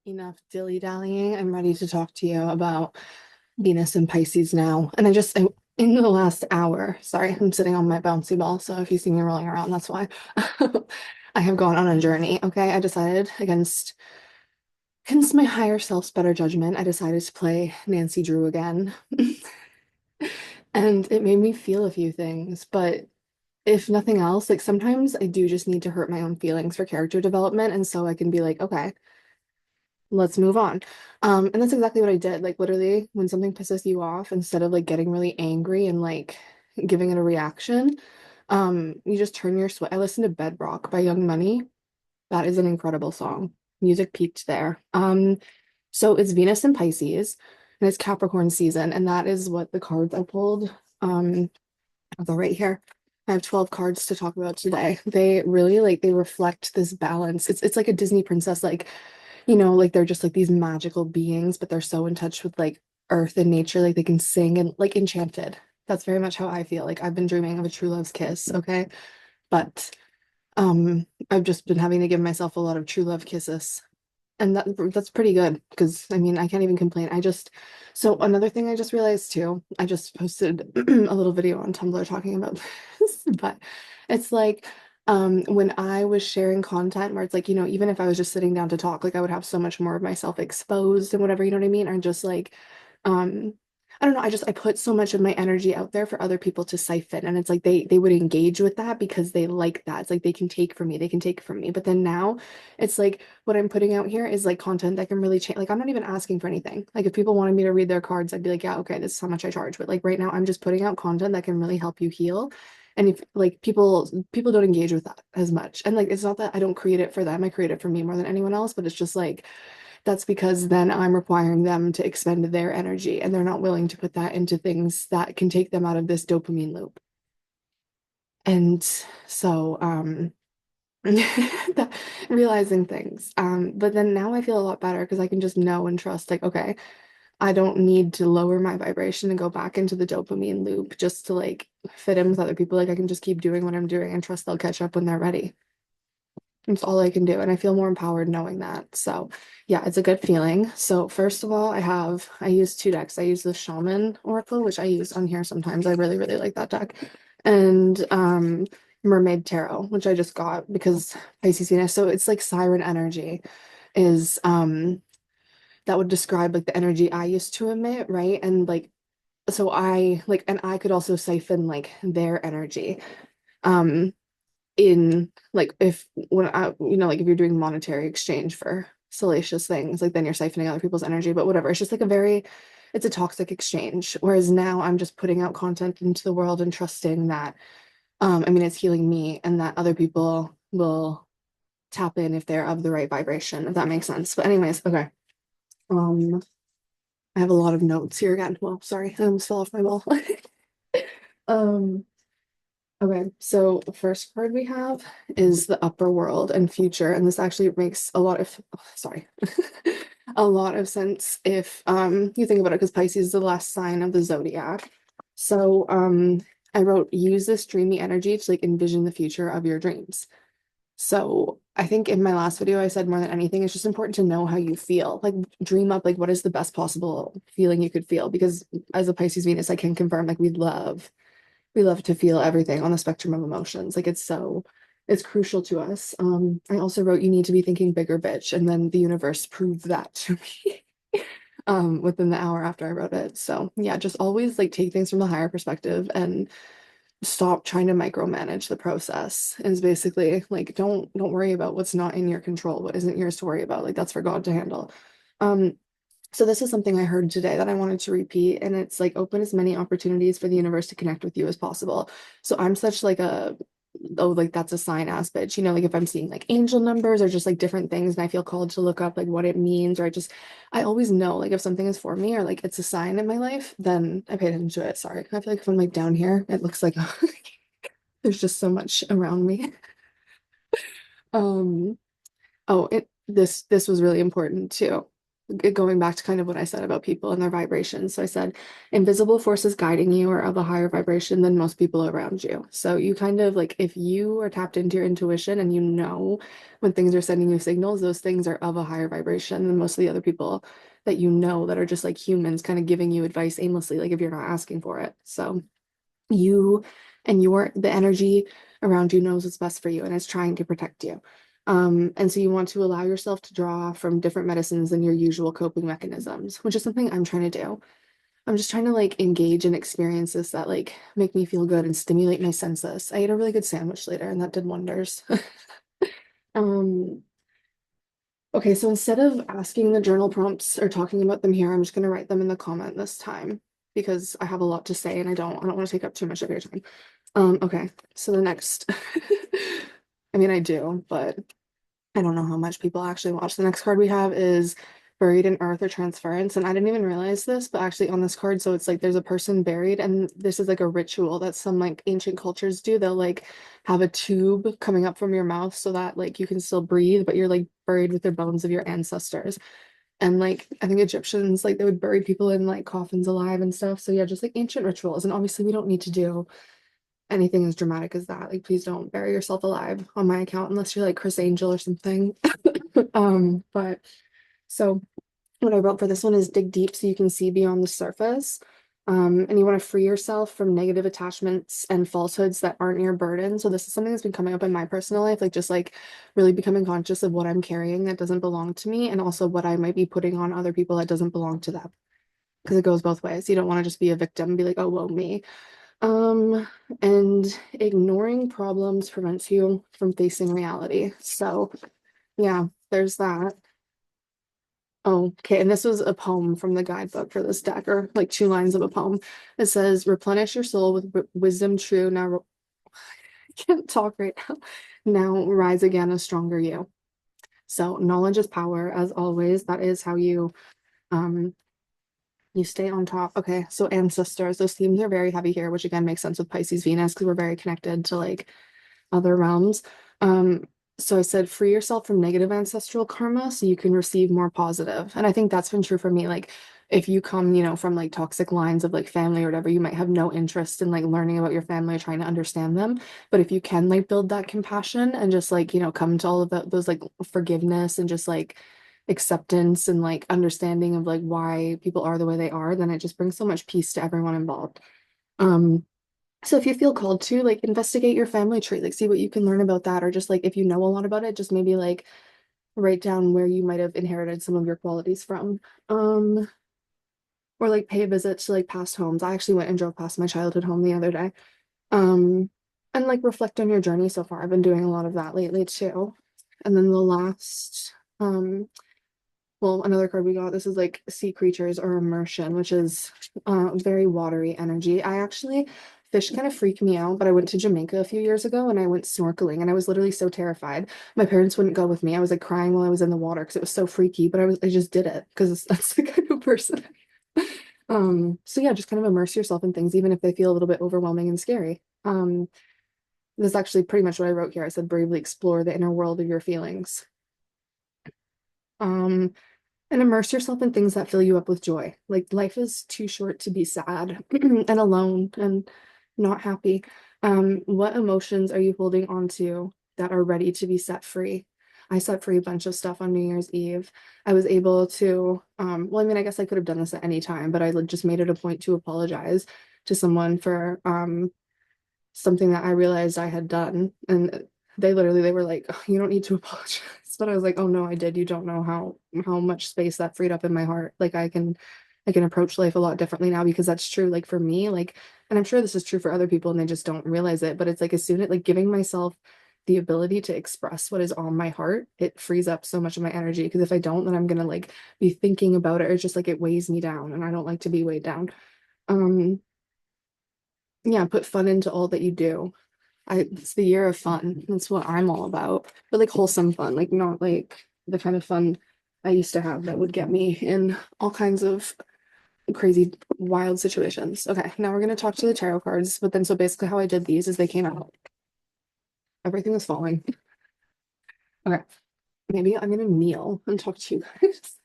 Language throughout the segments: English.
Enough dilly-dallying. I'm ready to talk to you about Venus and Pisces now. And in the last hour, sorry, I'm sitting on my bouncy ball, so if you see me rolling around, that's why. I have gone on a journey, okay? I decided against my higher self's better judgment, I decided to play Nancy Drew again. And it made me feel a few things, but if nothing else, like sometimes I do just need to hurt my own feelings for character development, and so I can be like, okay, let's move on. And that's exactly what I did. Like literally, when something pisses you off, instead of like getting really angry and like giving it a reaction, you just turn your sweat. I listened to Bedrock by Young Money. That is an incredible song. Music peaked there. So it's Venus and Pisces, and it's Capricorn season, and that is what the cards I pulled. I'll go right here. I have 12 cards to talk about today. They really like they reflect this balance. It's like a Disney princess, like like they're just like these magical beings, but they're so in touch with like earth and nature, like they can sing and like enchanted. That's very much how I feel. Like I've been dreaming of a true love's kiss, okay? But I've just been having to give myself a lot of true love kisses. And that's pretty good because I mean I can't even complain. So another thing I just realized too, I just posted a little video on Tumblr talking about this, but it's like when I was sharing content where it's like, even if I was just sitting down to talk, like I would have so much more of myself exposed and whatever, you know what I mean? Or just like um I don't know, I put so much of my energy out there for other people to siphon, and it's like they would engage with that because they like that. It's like they can take from me, they can take from me. But then now it's like what I'm putting out here is like content that can really change. Like I'm not even asking for anything. Like if people wanted me to read their cards, I'd be like, yeah, okay, this is how much I charge. But like right now, I'm just putting out content that can really help you heal. And if like people don't engage with that as much. And like it's not that I don't create it for them. I create it for me more than anyone else, but it's just like that's because then I'm requiring them to expend their energy and they're not willing to put that into things that can take them out of this dopamine loop. And so that, realizing things. But then now I feel a lot better because I can just know and trust, like, okay, I don't need to lower my vibration and go back into the dopamine loop just to like fit in with other people. Like I can just keep doing what I'm doing and trust they'll catch up when they're ready. It's all I can do. And I feel more empowered knowing that. So yeah, it's a good feeling. So first of all, I use two decks. I use the Shaman Oracle, which I use on here sometimes. I really, really like that deck. And Mermaid Tarot, which I just got because Pisces Venus. So it's like siren energy is that would describe like the energy I used to emit, right? And like so I like and I could also siphon like their energy. Um in like if when I like if you're doing monetary exchange for salacious things, like then you're siphoning other people's energy, but whatever. It's just like it's a toxic exchange. Whereas now I'm just putting out content into the world and trusting that I mean it's healing me and that other people will tap in if they're of the right vibration, if that makes sense. But anyways, okay. Um I have a lot of notes here again. Well, sorry, I almost fell off my ball. um Okay, so the first card we have is the upper world and future, and this actually makes a lot of sorry, a lot of sense if you think about it, because Pisces is the last sign of the zodiac. So I wrote use this dreamy energy to like envision the future of your dreams. So I think in my last video I said more than anything, it's just important to know how you feel. Like dream up like what is the best possible feeling you could feel, because as a Pisces Venus, I can confirm like we love to feel everything on the spectrum of emotions. Like it's crucial to us. I also wrote you need to be thinking bigger, bitch, and then the universe proved that to me within the hour after I wrote it. So yeah, just always like take things from a higher perspective and stop trying to micromanage the process. Is basically like don't worry about what's not in your control, what isn't yours to worry about. Like that's for God to handle. Um, so this is something I heard today that I wanted to repeat, and it's like open as many opportunities for the universe to connect with you as possible. So I'm such like a oh like that's a sign ass bitch, like if I'm seeing like angel numbers or just like different things and I feel called to look up like what it means, or I always know like if something is for me or like it's a sign in my life, then I pay attention to it. Sorry, I feel like if I'm like down here, it looks like there's just so much around me. Um, oh, this was really important too. going back to kind of what I said about people and their vibrations. So I said, invisible forces guiding you are of a higher vibration than most people around you. So you kind of like, if you are tapped into your intuition and you know when things are sending you signals, those things are of a higher vibration than most of the other people that you know that are just like humans kind of giving you advice aimlessly, like if you're not asking for it. So you and the energy around you knows what's best for you and is trying to protect you. And so you want to allow yourself to draw from different medicines than your usual coping mechanisms, which is something I'm trying to do. I'm just trying to like engage in experiences that like make me feel good and stimulate my senses. I ate a really good sandwich later and that did wonders. Um, okay, so instead of asking the journal prompts or talking about them here, I'm just gonna write them in the comment this time because I have a lot to say and I don't want to take up too much of your time. Okay, so the next, I mean, I do, but I don't know how much people actually watch. The next card we have is Buried in Earth or Transference. And I didn't even realize this, but actually on this card, so it's like there's a person buried, and this is like a ritual that some like ancient cultures do. They'll like have a tube coming up from your mouth so that like you can still breathe, but you're like buried with the bones of your ancestors. And like I think Egyptians like they would bury people in like coffins alive and stuff. So yeah, just like ancient rituals. And obviously we don't need to do anything as dramatic as that. Like, please don't bury yourself alive on my account unless you're like Chris Angel or something. But so what I wrote for this one is dig deep so you can see beyond the surface. And you want to free yourself from negative attachments and falsehoods that aren't your burden. So this is something that's been coming up in my personal life, like just like really becoming conscious of what I'm carrying that doesn't belong to me, and also what I might be putting on other people that doesn't belong to them. Because it goes both ways. You don't want to just be a victim and be like, oh, well, me. Um, and ignoring problems prevents you from facing reality. So, yeah, there's that. Oh, okay. And this was a poem from the guidebook for this deck, or like two lines of a poem. It says, replenish your soul with wisdom true. Now, I can't talk right now. Now rise again a stronger you. So, knowledge is power, as always. That is how um, you stay on top. Okay, so ancestors, those themes are very heavy here, which again makes sense with Pisces Venus because we're very connected to like other realms. Um, so I said free yourself from negative ancestral karma so you can receive more positive. And I think that's been true for me. Like if you come, from like toxic lines of like family or whatever, you might have no interest in like learning about your family or trying to understand them. But if you can like build that compassion and just like, come to all of those like forgiveness and just like acceptance and like understanding of like why people are the way they are, then it just brings so much peace to everyone involved. Um, so if you feel called to like investigate your family tree, like see what you can learn about that, or just like if you know a lot about it, just maybe like write down where you might have inherited some of your qualities from. Um, or like pay a visit to like past homes. I actually went and drove past my childhood home the other day. Um, and like reflect on your journey so far. I've been doing a lot of that lately too. And then the last, well, another card we got, this is like sea creatures or immersion, which is very watery energy. Fish kind of freak me out, but I went to Jamaica a few years ago and I went snorkeling and I was literally so terrified. My parents wouldn't go with me. I was like crying while I was in the water because it was so freaky, but I just did it because that's the kind of person I am. So yeah, just kind of immerse yourself in things, even if they feel a little bit overwhelming and scary. This is actually pretty much what I wrote here. I said bravely explore the inner world of your feelings. Um, and immerse yourself in things that fill you up with joy. Like life is too short to be sad and alone and not happy. What emotions are you holding on to that are ready to be set free? I set free a bunch of stuff on New Year's Eve. I was able to, well, I mean, I guess I could have done this at any time, but I just made it a point to apologize to someone for something that I realized I had done. And they were like, "Oh, you don't need to apologize." But I was like, "Oh no, I did. You don't know how much space that freed up in my heart. Like I can approach life a lot differently now because that's true. Like for me, like, and I'm sure this is true for other people and they just don't realize it, but it's like as soon as like giving myself the ability to express what is on my heart, it frees up so much of my energy. Because if I don't, then I'm gonna like be thinking about it, or it's just like it weighs me down, and I don't like to be weighed down. Um, yeah, put fun into all that you do. It's the year of fun. That's what I'm all about. But like wholesome fun, like not like the kind of fun I used to have that would get me in all kinds of crazy, wild situations. Okay, now we're gonna talk to the tarot cards. But then, so basically, how I did these is they came out. Everything was falling. Okay, maybe I'm gonna kneel and talk to you guys.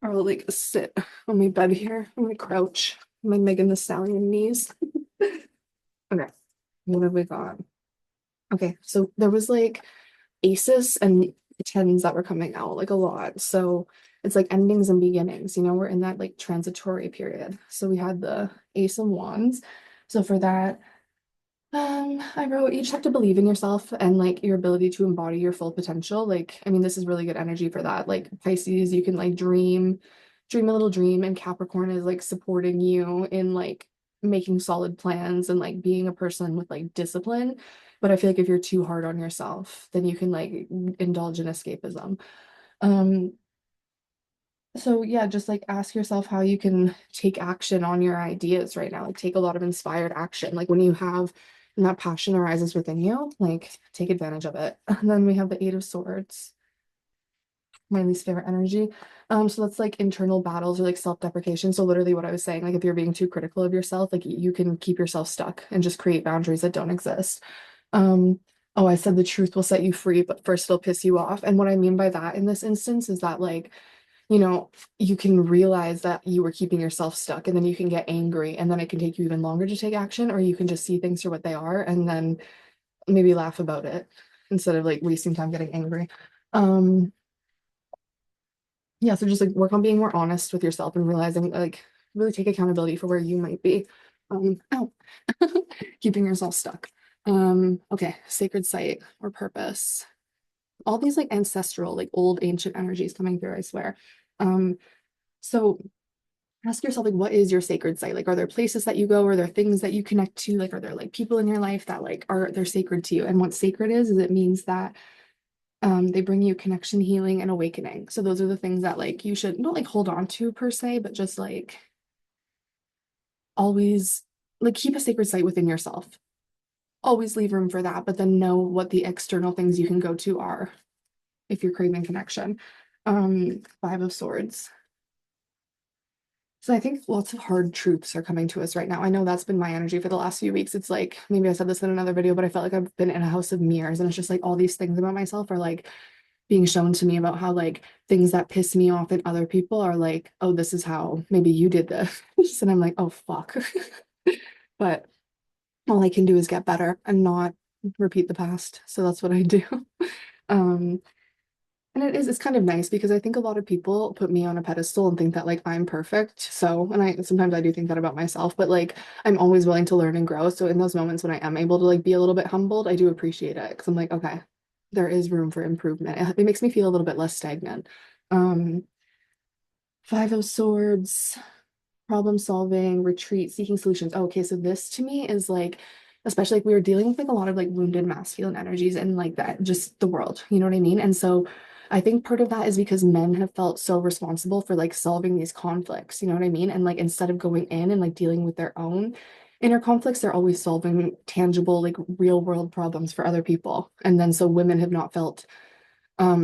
Or I'll like sit on my bed here. I'm gonna crouch. My Megan the Stallion knees. Okay, what have we got? Okay, so there was like aces and tens that were coming out like a lot. So it's like endings and beginnings, we're in that like transitory period. So we had the ace of wands. So for that, I wrote you just have to believe in yourself and like your ability to embody your full potential. Like, I mean, this is really good energy for that. Like Pisces, you can like dream a little dream, and Capricorn is like supporting you in like making solid plans and like being a person with like discipline. But I feel like if you're too hard on yourself, then you can like indulge in escapism. Um, so yeah, just like ask yourself how you can take action on your ideas right now. Like take a lot of inspired action. Like when you have and that passion arises within you, like take advantage of it. And then we have the Eight of Swords, my least favorite energy. So that's like internal battles or like self-deprecation. So literally what I was saying, like if you're being too critical of yourself, like you can keep yourself stuck and just create boundaries that don't exist. Um, oh, I said the truth will set you free, but first it'll piss you off. And what I mean by that in this instance is that like you know, you can realize that you were keeping yourself stuck and then you can get angry and then it can take you even longer to take action, or you can just see things for what they are and then maybe laugh about it instead of like wasting time getting angry. Um, yeah, so just like work on being more honest with yourself and realizing like really take accountability for where you might be. Ow. Keeping yourself stuck. Okay, sacred site or purpose. All these like ancestral, like old ancient energies coming through, I swear. Um, so ask yourself like what is your sacred site, like are there places that you go, are there things that you connect to, like are there like people in your life that like are they're sacred to you, and what sacred is it means that they bring you connection, healing, and awakening. So those are the things that like you should not like hold on to per se, but just like always like keep a sacred site within yourself, always leave room for that, but then know what the external things you can go to are if you're craving connection. Five of Swords. So I think lots of hard truths are coming to us right now. I know that's been my energy for the last few weeks. It's like maybe I said this in another video, but I felt like I've been in a house of mirrors, and it's just like all these things about myself are like being shown to me about how like things that piss me off in other people are like, oh, this is how maybe you did this. And I'm like, oh fuck. But all I can do is get better and not repeat the past. So that's what I do. Um, And it's kind of nice because I think a lot of people put me on a pedestal and think that like I'm perfect. So, and I sometimes I do think that about myself, but like I'm always willing to learn and grow. So in those moments when I am able to like be a little bit humbled, I do appreciate it because I'm like, okay, there is room for improvement. It makes me feel a little bit less stagnant. Um, Five of Swords, problem solving, retreat, seeking solutions. Oh, okay, so this to me is like, especially like we were dealing with like a lot of like wounded masculine energies and like that, just the world, you know what I mean? And so I think part of that is because men have felt so responsible for like solving these conflicts, you know what I mean? And like instead of going in and like dealing with their own inner conflicts, they're always solving tangible, like real world problems for other people. And then so women have not felt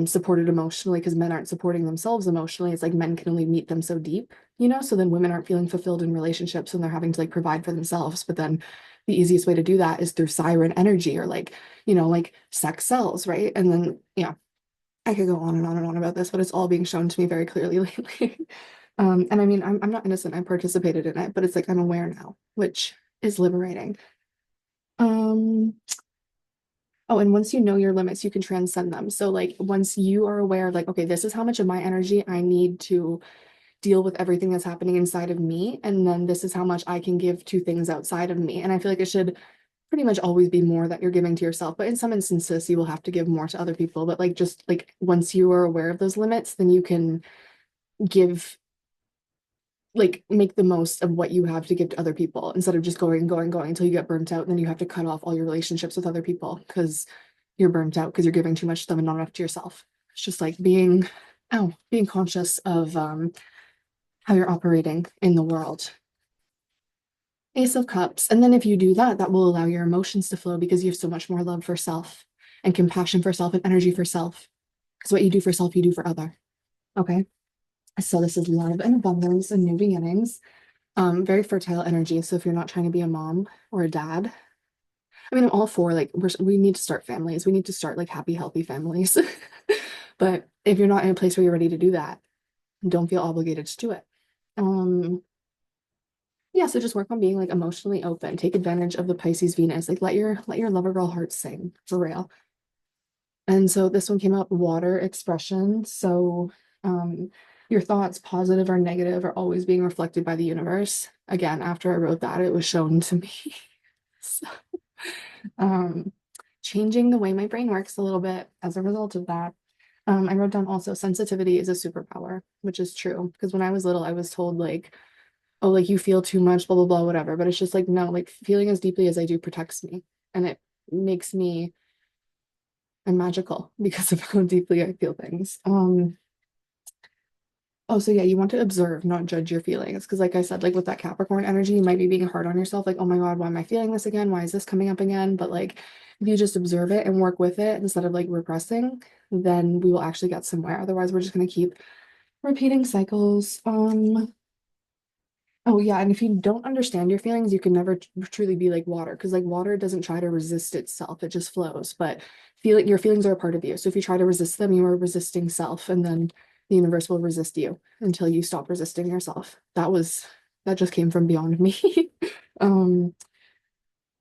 supported emotionally because men aren't supporting themselves emotionally. It's like men can only meet them so deep, so then women aren't feeling fulfilled in relationships when they're having to like provide for themselves. But then the easiest way to do that is through siren energy or like like sex sells, right? And then yeah, I could go on and on and on about this, but it's all being shown to me very clearly lately. And I mean I'm not innocent, I participated in it, but it's like I'm aware now, which is liberating. um Oh, and once you know your limits, you can transcend them. So, like, once you are aware of, like, okay, this is how much of my energy I need to deal with everything that's happening inside of me. And then this is how much I can give to things outside of me. And I feel like it should pretty much always be more that you're giving to yourself. But in some instances, you will have to give more to other people. But, like, just like once you are aware of those limits, then you can give like make the most of what you have to give to other people instead of just going until you get burnt out and then you have to cut off all your relationships with other people because you're burnt out because you're giving too much to them and not enough to yourself. It's just like being conscious of how you're operating in the world. Ace of Cups. And then if you do that, that will allow your emotions to flow because you have so much more love for self and compassion for self and energy for self. Because what you do for self, you do for other. Okay. So this is love and abundance and new beginnings. Very fertile energy. So if you're not trying to be a mom or a dad, I mean, I'm all for like we need to start families. We need to start like happy, healthy families. But if you're not in a place where you're ready to do that, Don't feel obligated to do it. Um, yeah, so just work on being like emotionally open. Take advantage of the Pisces Venus. Like let your lover girl heart sing for real. And so this one came up water expression. So your thoughts, positive or negative, are always being reflected by the universe. Again, after I wrote that, it was shown to me. So, um, changing the way my brain works a little bit as a result of that. I wrote down also sensitivity is a superpower, which is true. Because when I was little, I was told like, oh, like you feel too much, blah, blah, blah, whatever. But it's just like, no, like feeling as deeply as I do protects me. And it makes me I'm magical because of how deeply I feel things. Oh, so yeah, you want to observe, not judge your feelings. Because, like I said, like with that Capricorn energy, you might be being hard on yourself. Like, oh my God, why am I feeling this again? Why is this coming up again? But like, if you just observe it and work with it instead of like repressing, then we will actually get somewhere. Otherwise, we're just going to keep repeating cycles. Oh yeah, and if you don't understand your feelings, you can never truly be like water because like water doesn't try to resist itself, it just flows. But feeling your feelings are a part of you. So if you try to resist them, you are resisting self, and then the universe will resist you until you stop resisting yourself. That just came from beyond me. Um,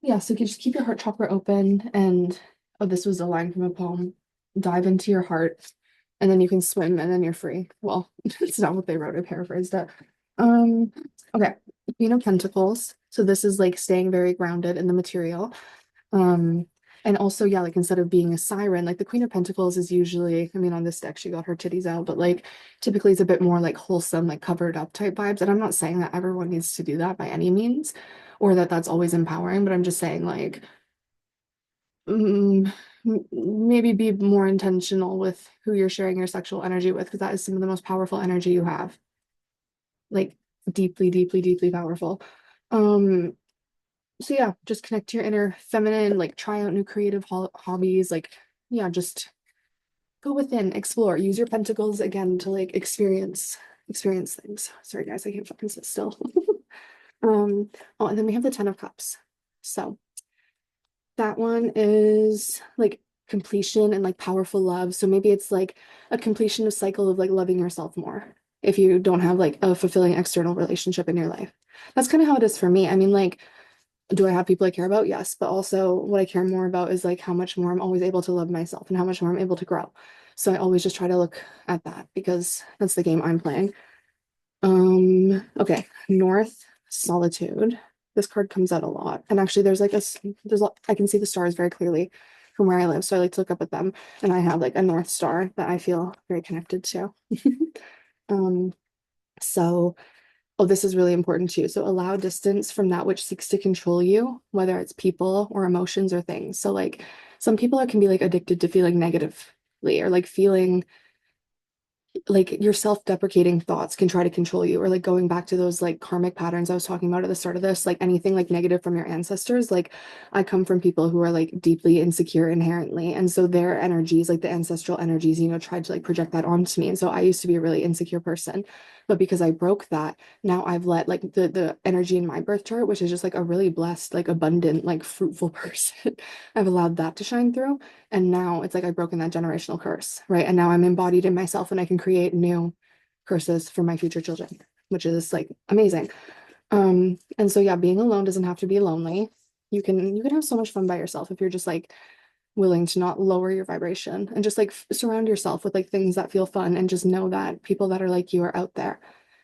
yeah, so you just keep your heart chakra open and oh, this was a line from a poem. Dive into your heart and then you can swim and then you're free. Well, it's not what they wrote, I paraphrased it. Um, okay, Queen of Pentacles. So this is like staying very grounded in the material. Um, and also, yeah, like instead of being a siren, like the Queen of Pentacles is usually, I mean, on this deck, she got her titties out, but like typically it's a bit more like wholesome, like covered up type vibes. And I'm not saying that everyone needs to do that by any means, or that that's always empowering, but I'm just saying like mm, maybe be more intentional with who you're sharing your sexual energy with, because that is some of the most powerful energy you have, like deeply, deeply, deeply powerful. Um, so yeah, just connect to your inner feminine, like try out new creative hobbies, like yeah, just go within, explore, use your pentacles again to like experience things. Sorry guys, I can't fucking sit still. Um, oh, and then we have the Ten of Cups. So that one is like completion and like powerful love. So maybe it's like a completion of cycle of like loving yourself more if you don't have like a fulfilling external relationship in your life. That's kind of how it is for me. I mean, like, do I have people I care about? Yes. But also what I care more about is like how much more I'm always able to love myself and how much more I'm able to grow. So I always just try to look at that because that's the game I'm playing. Okay, North Solitude. This card comes out a lot. And actually there's like I can see the stars very clearly from where I live. So I like to look up at them. And I have like a North Star that I feel very connected to. Um, so oh, this is really important too. So allow distance from that which seeks to control you, whether it's people or emotions or things. So like some people can be like addicted to feeling negatively or like feeling like your self-deprecating thoughts can try to control you or like going back to those like karmic patterns I was talking about at the start of this, like anything like negative from your ancestors. Like I come from people who are like deeply insecure inherently, and so their energies, like the ancestral energies, tried to like project that onto me. And so I used to be a really insecure person, but because I broke that, now I've let like the energy in my birth chart, which is just like a really blessed, like abundant, like fruitful person, I've allowed that to shine through. And now it's like I've broken that generational curse, right? And now I'm embodied in myself and I can create new curses for my future children, which is like amazing. And so yeah, being alone doesn't have to be lonely. You can have so much fun by yourself if you're just like willing to not lower your vibration and just like surround yourself with like things that feel fun and just know that people that are like you are out there.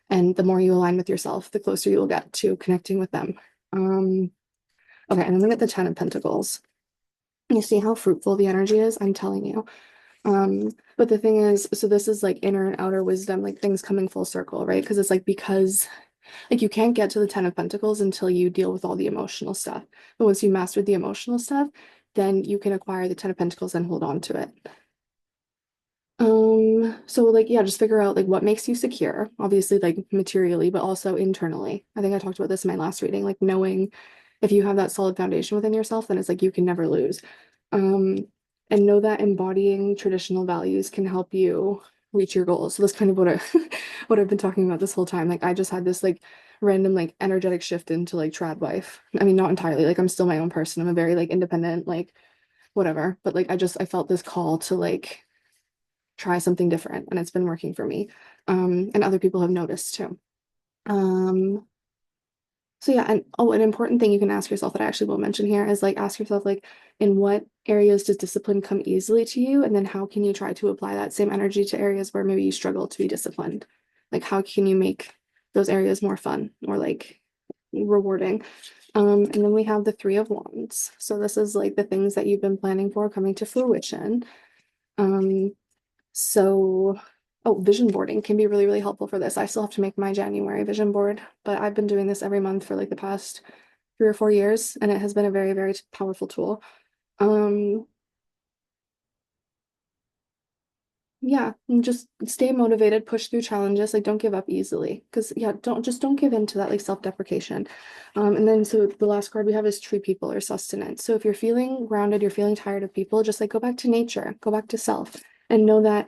And the more you align with yourself, the closer you will get to connecting with them. Um, okay, and then we get the Ten of Pentacles. You see how fruitful the energy is? I'm telling you. But the thing is, so this is like inner and outer wisdom, like things coming full circle, right? Because it's like because like you can't get to the Ten of Pentacles until you deal with all the emotional stuff. But once you master the emotional stuff, then you can acquire the Ten of Pentacles and hold on to it. So like yeah, just figure out like what makes you secure, obviously like materially, but also internally. I think I talked about this in my last reading, like knowing if you have that solid foundation within yourself, then it's like you can never lose. Um, and know that embodying traditional values can help you reach your goals. So that's kind of what I what I've been talking about this whole time. Like I just had this like random like energetic shift into like trad wife. I mean, not entirely, like I'm still my own person. I'm a very like independent, like whatever, but like I felt this call to like try something different, and it's been working for me. And other people have noticed too. Um, so yeah, and oh, an important thing you can ask yourself that I actually will mention here is like ask yourself like in what areas does discipline come easily to you, and then how can you try to apply that same energy to areas where maybe you struggle to be disciplined? Like how can you make those areas more fun or like rewarding? And then we have the Three of Wands. So this is like the things that you've been planning for coming to fruition. Um, so, oh, vision boarding can be really, really helpful for this. I still have to make my January vision board, but I've been doing this every month for like the past 3 or 4 years, and it has been a very, very powerful tool. Um, Yeah, and just stay motivated, push through challenges, like don't give up easily. Because yeah, don't give in to that like self-deprecation. And then so the last card we have is tree people or sustenance. So if you're feeling grounded, you're feeling tired of people, just like go back to nature, go back to self, and know that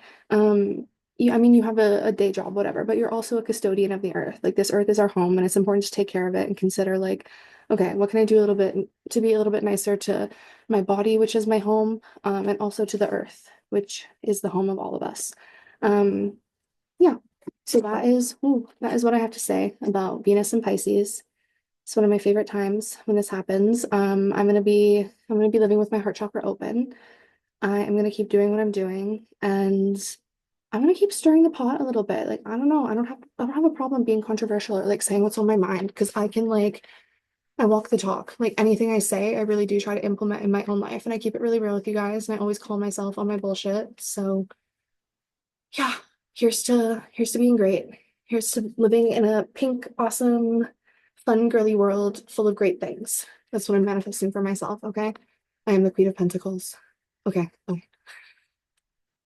you, I mean you have a day job, whatever, but you're also a custodian of the earth. Like this earth is our home, and it's important to take care of it and consider like, okay, what can I do a little bit to be a little bit nicer to my body, which is my home, and also to the earth, which is the home of all of us. Um, yeah, so that is what I have to say about Venus and Pisces. It's one of my favorite times when this happens. I'm gonna be living with my heart chakra open. I am gonna keep doing what I'm doing, and I'm gonna keep stirring the pot a little bit. Like I don't know, I don't have a problem being controversial or like saying what's on my mind because I can like I walk the talk. Like anything I say, I really do try to implement in my own life, and I keep it really real with you guys, and I always call myself on my bullshit. So yeah, here's to being great. Here's to living in a pink, awesome, fun, girly world full of great things. That's what I'm manifesting for myself, okay? I am the Queen of Pentacles. Okay, bye.